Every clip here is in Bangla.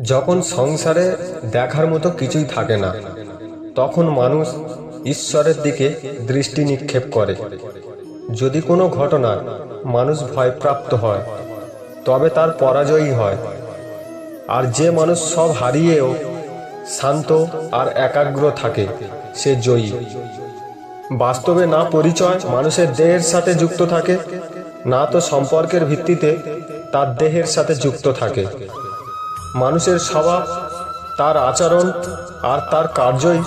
যখন সংসারে দেখার মতো কিছুই থাকে না, তখন মানুষ ঈশ্বরের দিকে দৃষ্টি নিক্ষেপ করে। যদি কোনো ঘটনায় মানুষ ভয়প্রাপ্ত হয়, তবে তার পরাজয়ই হয়। আর যে মানুষ সব হারিয়েও শান্ত আর একাগ্র থাকে, সে জয়ী। বাস্তবে না পরিচয় মানুষের দেহের সাথে যুক্ত থাকে, না তো সম্পর্কের ভিত্তিতে তার দেহের সাথে যুক্ত থাকে। মানুষের স্বভাব, তার আচরণ আর তার কার্যই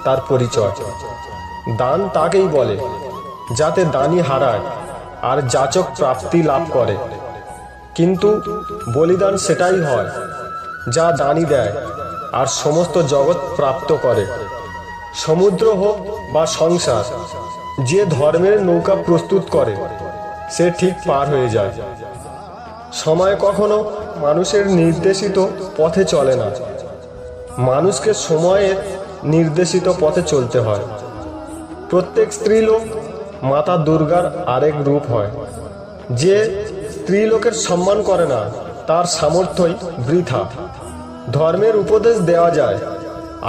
তার পরিচয়। দান তাকেই বলে যাতে দানি হারায় আর যাচক প্রাপ্তি লাভ করে। কিন্তু বলিদান সেটাই হয় যা দানি দেয় আর সমস্ত জগৎ প্রাপ্ত করে। সমুদ্র হোক বা সংসার, যে ধর্মের নৌকা প্রস্তুত করে সে ঠিক পার হয়ে যায়। সময় কখনো মানুষের নির্দেশিত পথে চলে না, মানুষকে সময়ের নির্দেশিত পথে চলতে হয়। প্রত্যেক স্ত্রীলোক মাতা দুর্গার আরেক রূপ হয়। যে স্ত্রীলোকের সম্মান করে না, তার সামর্থ্যই বৃথা। ধর্মের উপদেশ দেওয়া যায়,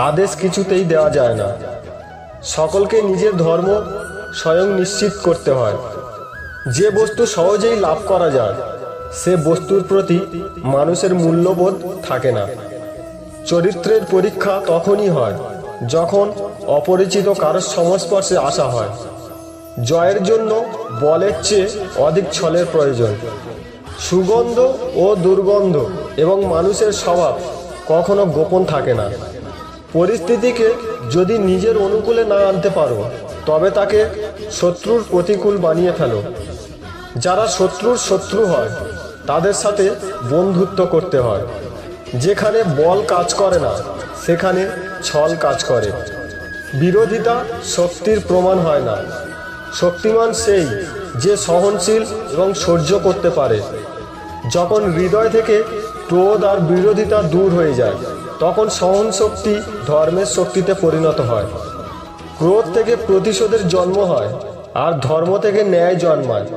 আদেশ কিছুতেই দেওয়া যায় না। সকলকে নিজের ধর্ম স্বয়ং নিশ্চিত করতে হয়। যে বস্তু সহজেই লাভ করা যায়, সে বস্তুর প্রতি মানুষের মূল্যবোধ থাকে না। চরিত্রের পরীক্ষা তখনই হয় যখন অপরিচিত কারোর সংস্পর্শে আসা হয়। জয়ের জন্য বলের চেয়ে অধিক ছলের প্রয়োজন। সুগন্ধ ও দুর্গন্ধ এবং মানুষের স্বভাব কখনো গোপন থাকে না। পরিস্থিতিকে যদি নিজের অনুকূলে না আনতে পারো, তবে তাকে শত্রুর প্রতিকূল বানিয়ে ফেলো। যারা শত্রুর শত্রু হয়, তাদের সাথে বন্ধুত্ব করতে হয়। যেখানে বল কাজ করে না, সেখানে ছল কাজ করে। বিরোধিতা শক্তির প্রমাণ হয় না। শক্তিমান সেই যে সহনশীল এবং সহ্য করতে পারে। যখন হৃদয় থেকে ক্রোধ আর বিরোধিতা দূর হয়ে যায়, তখন সহন শক্তি ধর্মের শক্তিতে পরিণত হয়। ক্রোধ থেকে প্রতিশোধের জন্ম হয়, আর ধর্ম থেকে ন্যায় জন্মায়।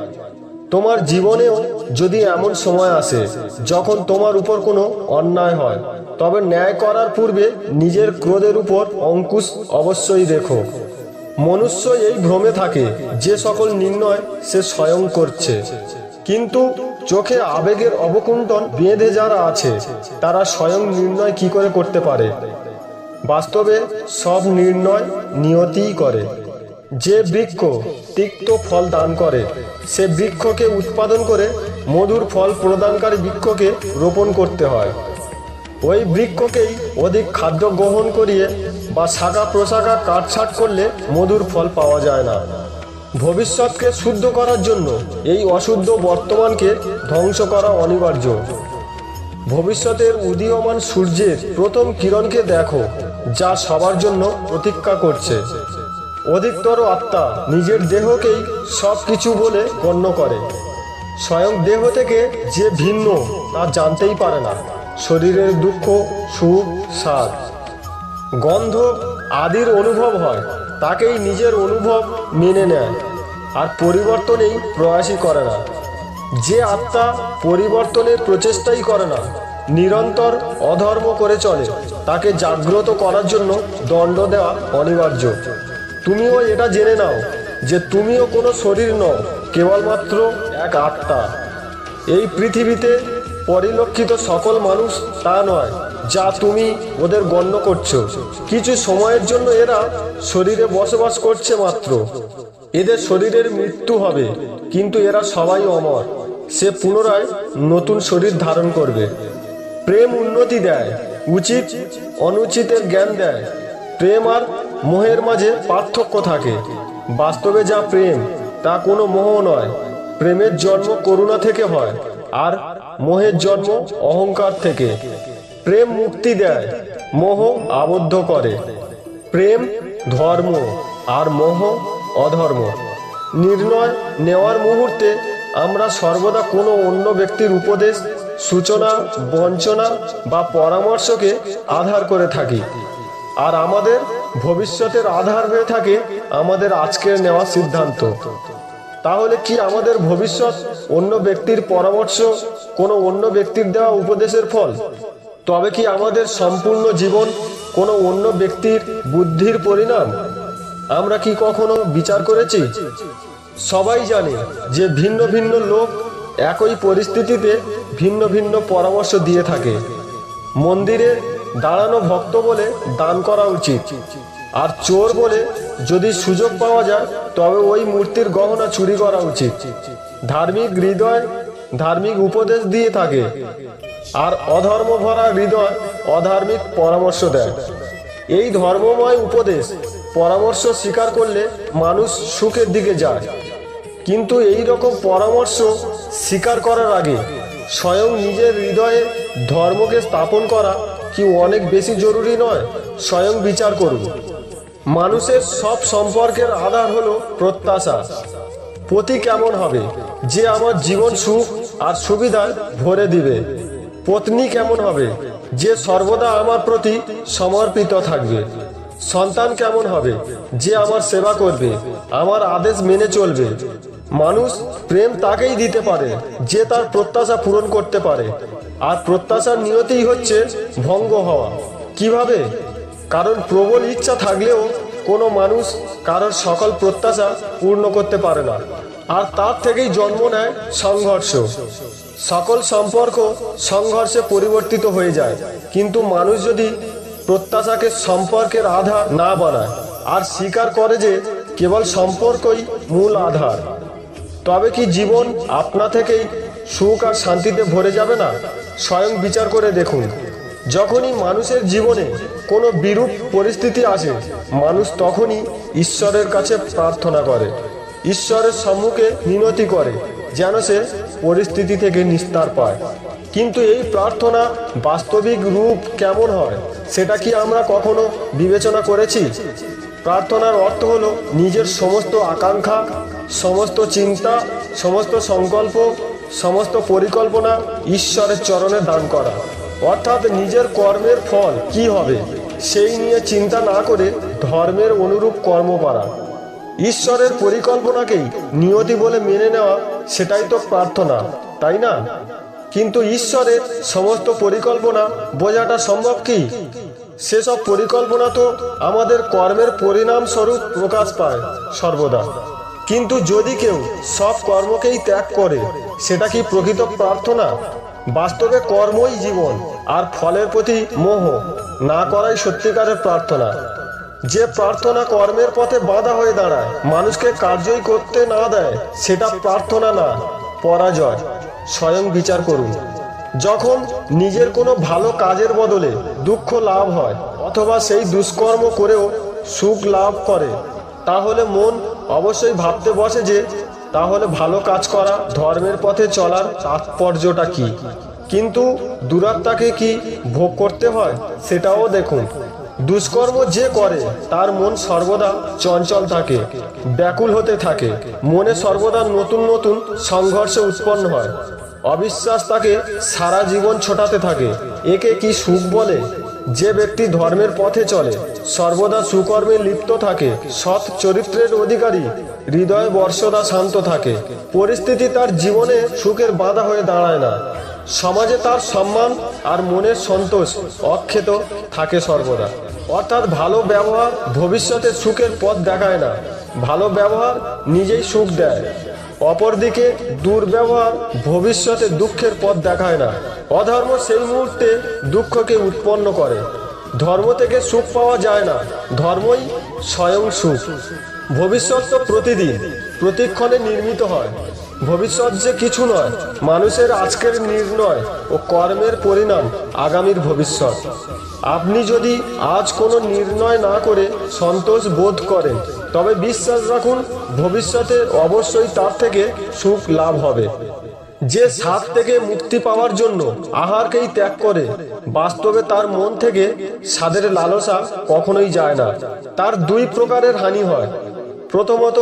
তোমার জীবনেও যদি এমন সময় আসে যখন তোমার উপর কোনো অন্যায় হয়, তবে ন্যায় করার পূর্বে নিজের ক্রোধের উপর অঙ্কুশ অবশ্যই রেখো। মনুষ্য এই ভ্রমে থাকে যে সকল নির্ণয় সে স্বয়ং করছে, কিন্তু চোখে আবেগের অবকুণ্ঠন বেঁধে যারা আছে, তারা স্বয়ং নির্ণয় কি করে করতে পারে? বাস্তবে সব নির্ণয় নিয়তিই করে। যে বৃক্ষ তিক্ত ফল দান করে, সে বৃক্ষকে উৎপাদন করে মধুর ফল প্রদানকারী বৃক্ষকে রোপণ করতে হয়। ওই বৃক্ষকেই অধিক খাদ্য গ্রহণ করিয়ে বা শাখা প্রশাখা কাটছাট করলে মধুর ফল পাওয়া যায় না। ভবিষ্যৎকে শুদ্ধ করার জন্য এই অশুদ্ধ বর্তমানকে ধ্বংস করা অনিবার্য। ভবিষ্যতের উদীয়মান সূর্যের প্রথম কিরণকে দেখো, যা সবার জন্য প্রতীক্ষা করছে। অধিকতর আত্মা নিজের দেহকেই সব কিছু বলে গণ্য করে। স্বয়ং দেহ থেকে যে ভিন্ন তা জানতেই পারে না। শরীরের দুঃখ, সুখ, স্বাদ, গন্ধ আদির অনুভব হয়, তাকেই নিজের অনুভব মেনে নেয় আর পরিবর্তনেই প্রয়াসই করে না। যে আত্মা পরিবর্তনের প্রচেষ্টাই করে না, নিরন্তর অধর্ম করে চলে, তাকে জাগ্রত করার জন্য দণ্ড দেওয়া অনিবার্য। তুমিও এটা জেনে নাও যে তুমিও কোনো শরীর নও, কেবলমাত্র এক আত্মা। এই পৃথিবীতে পরিলক্ষিত সকল মানুষ তা নয় যা তুমি ওদের গণ্য করছো। কিছু সময়ের জন্য এরা শরীরে বসবাস করছে মাত্র। এদের শরীরের মৃত্যু হবে, কিন্তু এরা সবাই অমর। সে পুনরায় নতুন শরীর ধারণ করবে। প্রেম উন্নতি দেয়, উচিত অনুচিতের জ্ঞান দেয়। প্রেম আর মোহের মাঝে পার্থক্য থাকে। বাস্তবে যা প্রেম, তা কোনো মোহ নয়। প্রেমের জন্ম করুণা থেকে হয়, আর মোহের জন্ম অহংকার থেকে। প্রেম মুক্তি দেয়, মোহ আবদ্ধ করে। প্রেম ধর্ম আর মোহ অধর্ম। নির্ণয় নেওয়ার মুহূর্তে আমরা সর্বদা কোনো অন্য ব্যক্তির উপদেশ, সূচনা, বঞ্চনা বা পরামর্শকে আধার করে থাকি। আর আমাদের ভবিষ্যতের আধার হয়ে থাকে আমাদের আজকের নেওয়া সিদ্ধান্ত। তাহলে কি আমাদের ভবিষ্যৎ অন্য ব্যক্তির পরামর্শ, কোনো অন্য ব্যক্তির দেওয়া উপদেশের ফল? তবে কি আমাদের সম্পূর্ণ জীবন কোনো অন্য ব্যক্তির বুদ্ধির পরিণাম? আমরা কি কখনো বিচার করেছি? সবাই জানে যে ভিন্ন ভিন্ন লোক একই পরিস্থিতিতে ভিন্ন ভিন্ন পরামর্শ দিয়ে থাকে। মন্দিরে দাঁড়ানো ভক্ত বলে দান করা উচিত, আর চোর বলে যদি সুযোগ পাওয়া যায় তবে ওই মূর্তির গহনা চুরি করা উচিত। ধার্মিক হৃদয় ধার্মিক উপদেশ দিয়ে থাকে, আর অধর্ম ভরা হৃদয় অধার্মিক পরামর্শ দেয়। এই ধর্মময় উপদেশ পরামর্শ স্বীকার করলে মানুষ সুখের দিকে যায়, কিন্তু এই রকম পরামর্শ স্বীকার করার আগে স্বয়ং নিজের হৃদয়ে ধর্মকে স্থাপন করা কি অনেক বেশি জরুরি নয়? স্বয়ং বিচার করুন। মানুষের সব সম্পর্কের আধার হলো প্রত্যাশা। পতি কেমন হবে যে আমার জীবন সুখ আর সুবিধায় ভরে দিবে? পত্নী কেমন হবে যে সর্বদা আমার প্রতি সমর্পিত থাকবে? সন্তান কেমন হবে যে আমার সেবা করবে, আমার আদেশ মেনে চলবে? মানুষ প্রেম তাকেই দিতে পারে যে তার প্রত্যাশা পূরণ করতে পারে, আর প্রত্যাশার নিয়তিই হচ্ছে ভঙ্গ হওয়া। কিভাবে? কারণ প্রবল ইচ্ছা থাকলেও কোনো মানুষ কারোর সকল প্রত্যাশা পূর্ণ করতে পারে না, আর তার থেকেই জন্ম নেয় সংঘর্ষ। সকল সম্পর্ক সংঘর্ষে পরিবর্তিত হয়ে যায়, কিন্তু মানুষ যদি প্রত্যাশাকে সম্পর্কের আধার না বানায় আর স্বীকার করে যে কেবল সম্পর্কই মূল আধার, তবে কি জীবন আপনা থেকেই সুখ আর শান্তিতে ভরে যাবে না? স্বয়ং বিচার করে দেখুন। যখনই মানুষের জীবনে কোনো বিরূপ পরিস্থিতি আসে, মানুষ তখনই ঈশ্বরের কাছে প্রার্থনা করে, ঈশ্বরের সম্মুখে মিনতি করে যেন সে পরিস্থিতি থেকে নিস্তার পায়। কিন্তু এই প্রার্থনা বাস্তবিক রূপ কেমন হয় সেটা কি আমরা কখনো বিবেচনা করেছি? প্রার্থনার অর্থ হলো নিজের সমস্ত আকাঙ্ক্ষা, সমস্ত চিন্তা, সমস্ত সংকল্প, সমস্ত পরিকল্পনা ঈশ্বরের চরণে দান করা। অর্থাৎ নিজের কর্মের ফল কি হবে সেই নিয়ে চিন্তা না করে ধর্মের অনুরূপ কর্ম করা। ঈশ্বরের পরিকল্পনাকেই নিয়তি বলে মেনে নেওয়া, সেটাই তো প্রার্থনা, তাই না? কিন্তু ঈশ্বরের সমস্ত পরিকল্পনা বোঝাটা সম্ভব কি? সেসব পরিকল্পনা তো আমাদের কর্মের পরিণাম স্বরূপ প্রকাশ পায় সর্বদা। কিন্তু যদি কেউ সব কর্মকেই ত্যাগ করে, সেটা কি প্রকৃত প্রার্থনা? বাস্তবে কর্মই জীবন, আর ফলের প্রতি মোহ না করাই সত্যিকারের প্রার্থনা। যে প্রার্থনা কর্মের পথে বাধা হয়ে দাঁড়ায়, মানুষকে কার্যই করতে না দেয়, সেটা প্রার্থনা না, পরাজয়। স্বয়ং বিচার করুন। যখন নিজের কোনো ভালো কাজের বদলে দুঃখ লাভ হয়, অথবা সেই দুষ্কর্ম করেও সুখ লাভ করে, তাহলে মন অবশ্যই ভাবতে বসে যে তাহলে ভালো কাজ করা, ধর্মের পথে চলার তাৎপর্যটা কি? কিন্তু দুরাত্মাকে কি ভোগ করতে হয় সেটাও দেখুন। দুষ্কর্ম যে করে তার মন সর্বদা চঞ্চল থাকে, ব্যাকুল হতে থাকে, মনে সর্বদা নতুন নতুন সংঘর্ষ উৎপন্ন হয়, অবিশ্বাস তাকে সারা জীবন ছোটাতে থাকে। একে কি সুখ বলে? যে ব্যক্তি ধর্মের পথে চলে, সর্বদা সুকর্মে লিপ্ত থাকে, সৎ চরিত্রের অধিকারী, হৃদয় বর্ষদা শান্ত থাকে, পরিস্থিতি তার জীবনে সুখের বাধা হয়ে দাঁড়ায় না, সমাজে তার সম্মান আর মনের সন্তোষ অক্ষত থাকে সর্বদা। অর্থাৎ ভালো ব্যবহার ভবিষ্যতে সুখের পথ দেখায় না, ভালো ব্যবহার নিজেই সুখ দেয়। অপরদিকে দুর্ব্যবহার ভবিষ্যতে দুঃখের পথ দেখায় না। অধর্ম সেই মুহূর্তে দুঃখকে উৎপন্ন করে। ধর্ম থেকে সুখ পাওয়া যায় না, ধর্মই স্বয়ং সুখ। ভবিষ্যৎ তো প্রতিদিন প্রতিক্ষণে নির্মিত হয়। ভবিষ্যৎ যে কিছু নয়, মানুষের আজকের নির্ণয় ও কর্মের পরিণাম আগামীর ভবিষ্যৎ। আপনি যদি আজ কোনো নির্ণয় না করে সন্তোষ বোধ করেন, তবে বিশ্বাস রাখুন ভবিষ্যতে অবশ্যই তার থেকে সুখ লাভ হবে। যে স্বাদ থেকে মুক্তি পাওয়ার জন্য আহারকেই ত্যাগ করে, বাস্তবে তার মন থেকে স্বাদের লালসা কখনোই যায় না। তার দুই প্রকারের হানি হয়। প্রথমত,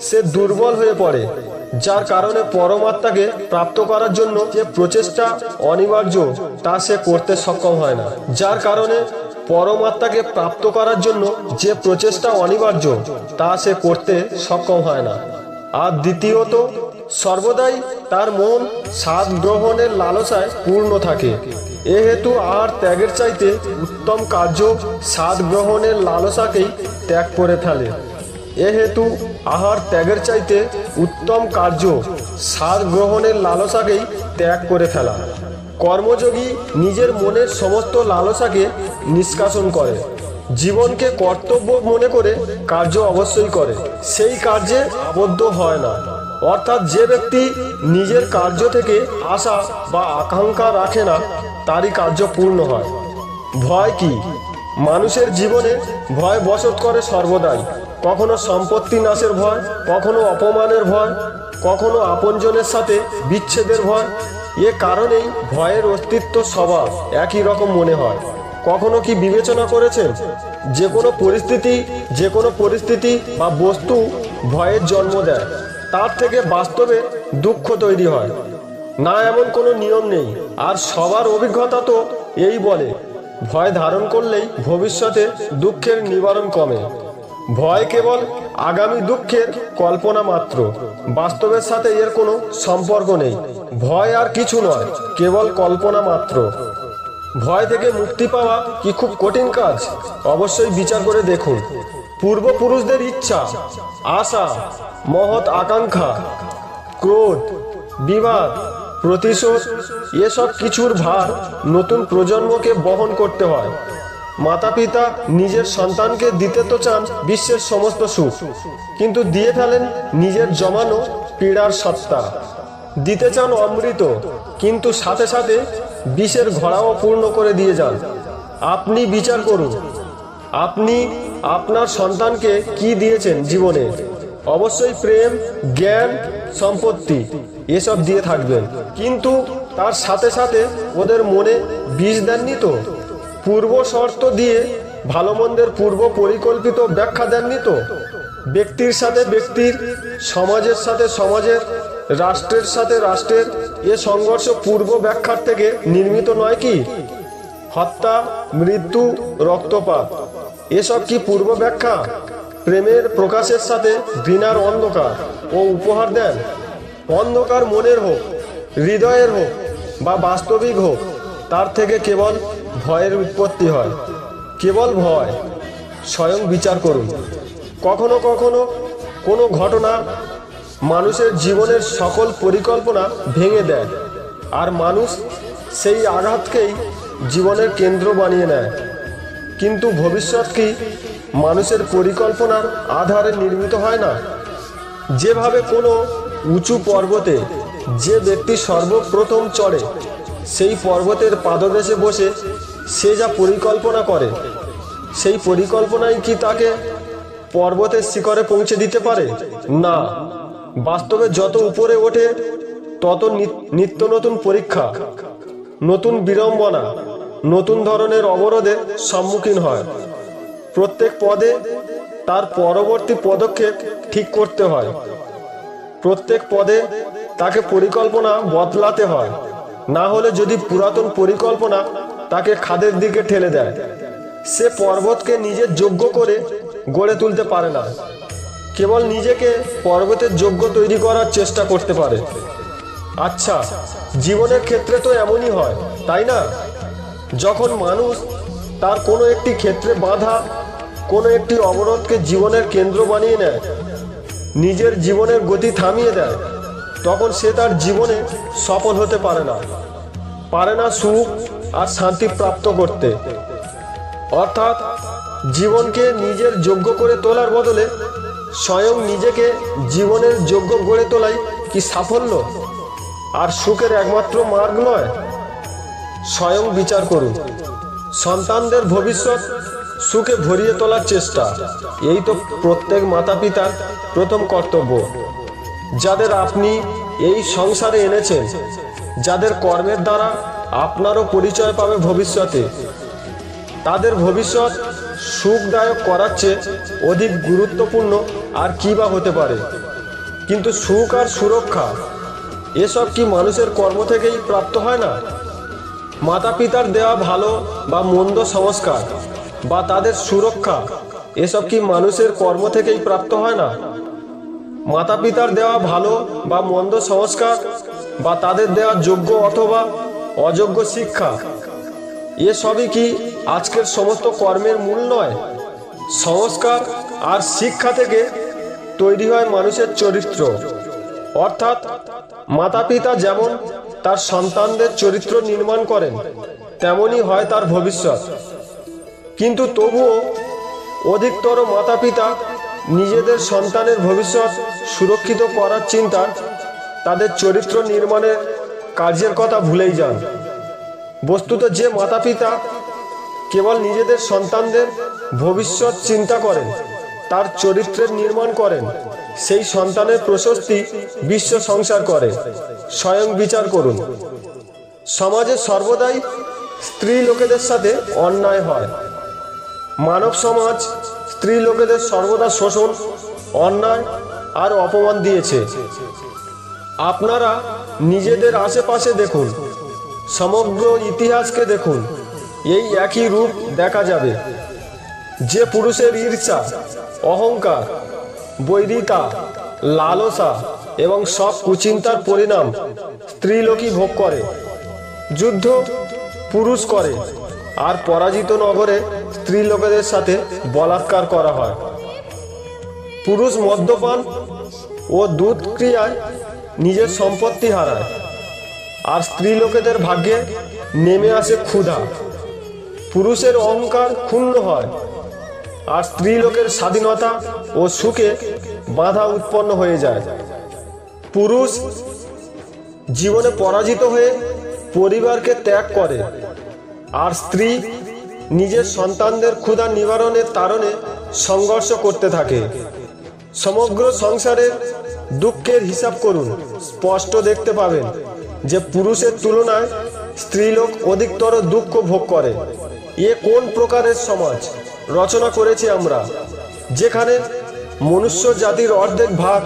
সে দুর্বল হয়ে পড়ে, যার কারণে পরমাত্মাকে প্রাপ্ত করার জন্য যে প্রচেষ্টা অনিবার্য তা সে করতে সক্ষম হয় না। যার কারণে পরমাত্মাকে প্রাপ্ত করার জন্য যে প্রচেষ্টা অনিবার্য তা সে করতে সক্ষম হয় না। আর দ্বিতীয়ত, সর্বদাই তার মন স্বাদ গ্রহণের লালসায় পূর্ণ থাকে। এহেতু আহার ত্যাগের চাইতে উত্তম কার্য স্বাদ গ্রহণের লালসাকেই ত্যাগ করে ফেলে। এহেতু আহার ত্যাগের চাইতে উত্তম কার্য স্বাদ গ্রহণের লালসাকেই ত্যাগ করে ফেলা। কর্মযোগী নিজের মনের সমস্ত লালসাকে নিষ্কাশন করে, জীবনকে কর্তব্য মনে করে কার্য অবশ্যই করে, সেই কার্যে আবদ্ধ হয় না। অর্থাৎ যে ব্যক্তি নিজের কার্য থেকে আশা বা আকাঙ্ক্ষা রাখে না, তারই কার্য পূর্ণ হয়। ভয় কি? মানুষের জীবনে ভয় বসত করে সর্বদাই। কখনো সম্পত্তি নাশের ভয়, কখনো অপমানের ভয়, কখনো আপনজনের সাথে বিচ্ছেদের ভয়। এ কারণেই ভয়ের অস্তিত্ব সবার একই রকম মনে হয়। কখনো কি বিবেচনা করেছেন যে কোনো পরিস্থিতি বা বস্তু ভয়ের জন্ম দেয়, তার থেকে বাস্তবে দুঃখ তৈরি হয় না, এমন কোনো নিয়ম নেই। আর সবার অভিজ্ঞতা তো এই বলে, ভয় ধারণ করলেই ভবিষ্যতে দুঃখের নিবারণ কমে। ভয় কেবল আগামী দুঃখের কল্পনা মাত্র, বাস্তবের সাথে এর কোনো সম্পর্ক নেই। ভয় আর কিছু নয়, কেবল কল্পনা মাত্র। ভয় থেকে মুক্তি পাওয়া কি খুব কঠিন কাজ? অবশ্যই বিচার করে দেখুন। পূর্বপুরুষদের ইচ্ছা, আশা, মহৎ আকাঙ্ক্ষা, ক্রোধ, বিবাদ, প্রতিশোধ, এসব কিছুর ভার নতুন প্রজন্মকে বহন করতে হয়। মাতা পিতা নিজের সন্তানকে দিতে তো চান বিশ্বের সমস্ত সুখ, কিন্তু দিয়ে ফেলেন নিজের জমানো পীড়ার সত্তা। দিতে চান অমৃত, কিন্তু সাথে সাথে বিষের ঘড়াও পূর্ণ করে দিয়ে যান। আপনি বিচার করুন, আপনি আপনার সন্তানকে কি দিয়েছেন জীবনে? অবশ্যই প্রেম, জ্ঞান, সম্পত্তি এসব দিয়ে থাকবেন, কিন্তু তার সাথে সাথে ওদের মনে বিষ দেননি তো? পূর্ব শর্ত দিয়ে ভালো মন্দের পূর্ব পরিকল্পিত ব্যাখ্যা দেননি তো? ব্যক্তির সাথে ব্যক্তির, সমাজের সাথে সমাজের, রাষ্ট্রের সাথে রাষ্ট্রের এ সংঘর্ষ পূর্ব ব্যাখ্যার থেকে নির্মিত নয় কি? হত্যা, মৃত্যু, রক্তপাত এসব কি পূর্ব ব্যাখ্যা? প্রেমের প্রকাশের সাথে ঘৃণার অন্ধকার ও উপহার দেন। অন্ধকার মনের হোক, হৃদয়ের হোক বা বাস্তবিক হোক, তার থেকে কেবল ভয়ের উৎপত্তি হয়। কেবল ভয়। স্বয়ং বিচার করুন। কখনো কখনো কোনো ঘটনা মানুষের জীবনের সকল পরিকল্পনা ভেঙে দেয়, আর মানুষ সেই আঘাতকেই জীবনের কেন্দ্র বানিয়ে নেয়। কিন্তু ভবিষ্যৎ কি মানুষের পরিকল্পনার আধারে নির্মিত হয় না? যেভাবে কোনো উঁচু পর্বতে যে ব্যক্তি সর্বপ্রথম চড়ে, সেই পর্বতের পাদদেশে বসে সে যা পরিকল্পনা করে, সেই পরিকল্পনাই কি তাকে পর্বতের শিখরে পৌঁছে দিতে পারে? না। বাস্তবে যত উপরে ওঠে তত নিত্য নতুন পরীক্ষা, নতুন বিড়ম্বনা, নতুন ধরনের অবরোধের সম্মুখীন হয়। প্রত্যেক পদে তার পরবর্তী পদক্ষেপ ঠিক করতে হয়। প্রত্যেক পদে তাকে পরিকল্পনা বদলাতে হয়, না হলে যদি পুরাতন পরিকল্পনা তাকে খাদের দিকে ঠেলে দেয়, সে পর্বতকে নিজের যোগ্য করে গড়ে তুলতে পারে না। কেবল নিজেকে পর্বতের যোগ্য তৈরি করার চেষ্টা করতে পারে। আচ্ছা, জীবনের ক্ষেত্রে তো এমনই হয়, তাই না? যখন মানুষ তার কোনো একটি ক্ষেত্রে বাধা, কোনো একটি অবরোধকে জীবনের কেন্দ্র বানিয়ে নেয়, নিজের জীবনের গতি থামিয়ে দেয়, তখন সে তার জীবনে সফল হতে পারে না সুখ আর শান্তি প্রাপ্ত করতে। অর্থাৎ জীবনকে নিজের যোগ্য করে তোলার বদলে স্বয়ং নিজেকে জীবনের যোগ্য গড়ে তোলাই কি সাফল্য আর সুখের একমাত্র মার্গ নয়? স্বয়ং বিচার করুন। সন্তানদের ভবিষ্যৎ সুখে ভরিয়ে তোলার চেষ্টা, এই তো প্রত্যেক মাতা পিতার প্রথম কর্তব্য। যাদের আপনি এই সংসারে এনেছেন, যাদের কর্মের দ্বারা আপনারও পরিচয় পাবে ভবিষ্যতে, তাদের ভবিষ্যৎ সুখদায়ক করার চেয়ে অধিক গুরুত্বপূর্ণ আর কি বা হতে পারে? কিন্তু সুখ আর সুরক্ষা এসব কি মানুষের কর্ম থেকেই প্রাপ্ত হয় না? মাতা পিতার দেওয়া ভালো বা মন্দ সংস্কার বা তাদের সুরক্ষা এসব কি মানুষের কর্ম থেকেই প্রাপ্ত হয় না? মাতা পিতার দেওয়া ভালো বা মন্দ সংস্কার বা তাদের দেওয়া যোগ্য অথবা অযোগ্য শিক্ষা এসবই কি আজকের সমস্ত কর্মের মূল নয়? সংস্কার আর শিক্ষা থেকে তৈরি হয় মানুষের চরিত্র। অর্থাৎ মাতা পিতা যেমন তার সন্তানদের চরিত্র নির্মাণ করেন, তেমনই হয় তার ভবিষ্যৎ। কিন্তু তবুও অধিকতর মাতা পিতা নিজেদের সন্তানের ভবিষ্যৎ সুরক্ষিত করার চিন্তায় তাদের চরিত্র নির্মাণের কার্যের কথা ভুলেই যান। বস্তুত যে মাতা পিতা কেবল নিজেদের সন্তানদের ভবিষ্যৎ চিন্তা করেন, তার চরিত্রের নির্মাণ করেন, সেই সন্তানের প্রশস্তি বিশ্ব সংসার করে। স্বয়ং বিচার করুন। সমাজে সর্বদাই স্ত্রী লোকেদের সাথে অন্যায় হয়। মানব সমাজ স্ত্রী লোকেদের সর্বদা শোষণ, অন্যায় আর অপমান দিয়েছে। আপনারা নিজেদের আশেপাশে দেখুন, সমগ্র ইতিহাসকে দেখুন, এই একই রূপ দেখা যাবে। যে পুরুষের ঈর্ষা, অহংকার, বৈরিতা, লালসা এবং সব কুচিন্তার পরিণাম স্ত্রীলোকই ভোগ করে। যুদ্ধ পুরুষ করে, আর পরাজিত নগরে স্ত্রী লোকেদের সাথে বলাৎকার করা হয়। পুরুষ মদ্যপান ও দুধ ক্রিয়ায় নিজের সম্পত্তি হারায়, আর স্ত্রী লোকেদের ভাগ্যে নেমে আসে ক্ষুধা। পুরুষের অহংকার ক্ষুণ্ণ হয়, আর স্ত্রী লোকের স্বাধীনতা ও সুখে বাধা উৎপন্ন হয়ে যায়। পুরুষ জীবনে পরাজিত হয়ে পরিবারকে ত্যাগ করে, আর স্ত্রী নিজের সন্তানদের ক্ষুধা নিবারণের তাড়নে সংঘর্ষ করতে থাকে। সমগ্র সংসারের দুঃখের হিসাব করুন, স্পষ্ট দেখতে পাবেন যে পুরুষের তুলনায় স্ত্রীলোক অধিকতর দুঃখ ভোগ করে। এ কোন প্রকারের সমাজ রচনা করেছি আমরা, যেখানে মনুষ্য জাতির অর্ধেক ভাগ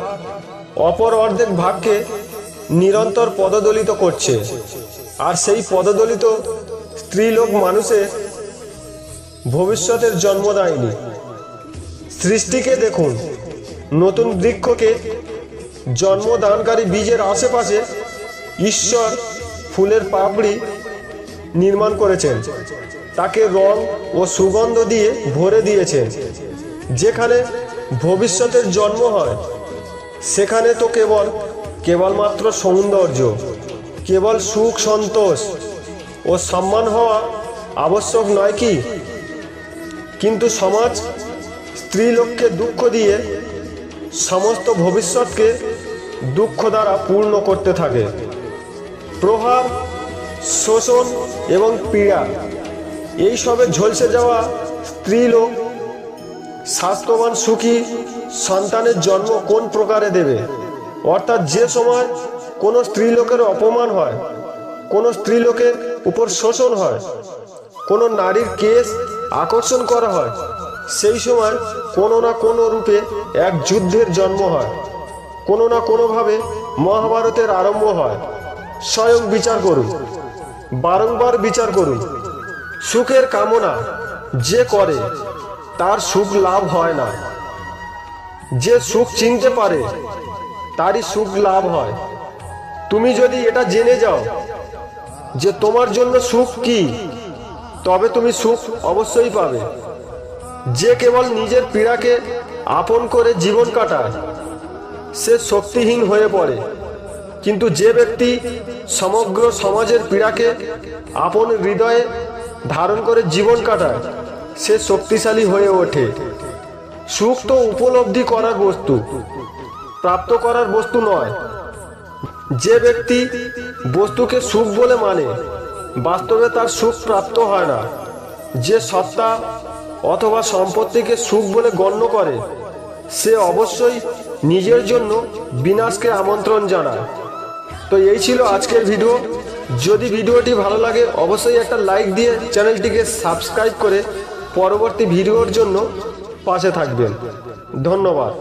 অপর অর্ধেক ভাগকে নিরন্তর পদদলিত করছে, আর সেই পদদলিত স্ত্রীলোক মানুষের ভবিষ্যতের জন্ম দেয়নি। সৃষ্টিকে দেখুন, নতুন বৃক্ষকে জন্মদানকারী বীজের আশেপাশে ঈশ্বর ফুলের পাপড়ি নির্মাণ করেছেন, তাকে রং ও সুগন্ধ দিয়ে ভরে দিয়েছেন। যেখানে ভবিষ্যতের জন্ম হয়, সেখানে তো কেবলমাত্র সৌন্দর্য, কেবল সুখ, সন্তোষ ও সম্মান হওয়া আবশ্যক নয় কি? কিন্তু সমাজ স্ত্রীলোককে দুঃখ দিয়ে সমস্ত ভবিষ্যৎকে দুঃখ দ্বারা পূর্ণ করতে থাকে। প্রহার, শোষণ এবং পীড়া এইসবে ঝলসে যাওয়া স্ত্রীলোক স্বাস্থ্যবান সুখী সন্তানের জন্ম কোন প্রকারে দেবে? অর্থাৎ যে সময় কোনো স্ত্রীলোকের অপমান হয়, কোনো স্ত্রীলোকের উপর শোষণ হয়, কোনো নারীর কেশ আকর্ষণ করা হয়, সেই সময় কোনো না কোনো রূপে এক যুদ্ধের জন্ম হয়, কোনো না কোনোভাবে মহাভারতের আরম্ভ হয়। স্বয়ং বিচার করুন, বারংবার বিচার করুন। সুখের কামনা যে করে তার সুখ লাভ হয় না। যে সুখ চিনতে পারে তারই সুখ লাভ হয়। তুমি যদি এটা জেনে যাও যে তোমার জন্য সুখ কি, তবে তুমি সুখ অবশ্যই পাবে। যে কেবল নিজের পীড়াকে আপন করে জীবন কাটায়, সে শক্তিহীন হয়ে পড়ে। কিন্তু যে ব্যক্তি সমগ্র সমাজের পীড়াকে আপন হৃদয়ে ধারণ করে জীবন কাটায়, সে শক্তিশালী হয়ে ওঠে। সুখ তো উপলব্ধি করার বস্তু, প্রাপ্ত করার বস্তু নয়। যে ব্যক্তি বস্তুকে সুখ বলে মানে, বাস্তবে তার সুখ প্রাপ্ত হয় না। যে সত্তা অথবা সম্পত্তিকে সুখ বলে গণ্য করে, সে অবশ্যই নিজের জন্য বিনাশকে আমন্ত্রণ জানায়। তো এই ছিল আজকের ভিডিও। যদি ভিডিওটি ভালো লাগে অবশ্যই একটা লাইক দিয়ে চ্যানেলটিকে সাবস্ক্রাইব করে পরবর্তী ভিডিওর জন্য পাশে থাকবেন। ধন্যবাদ।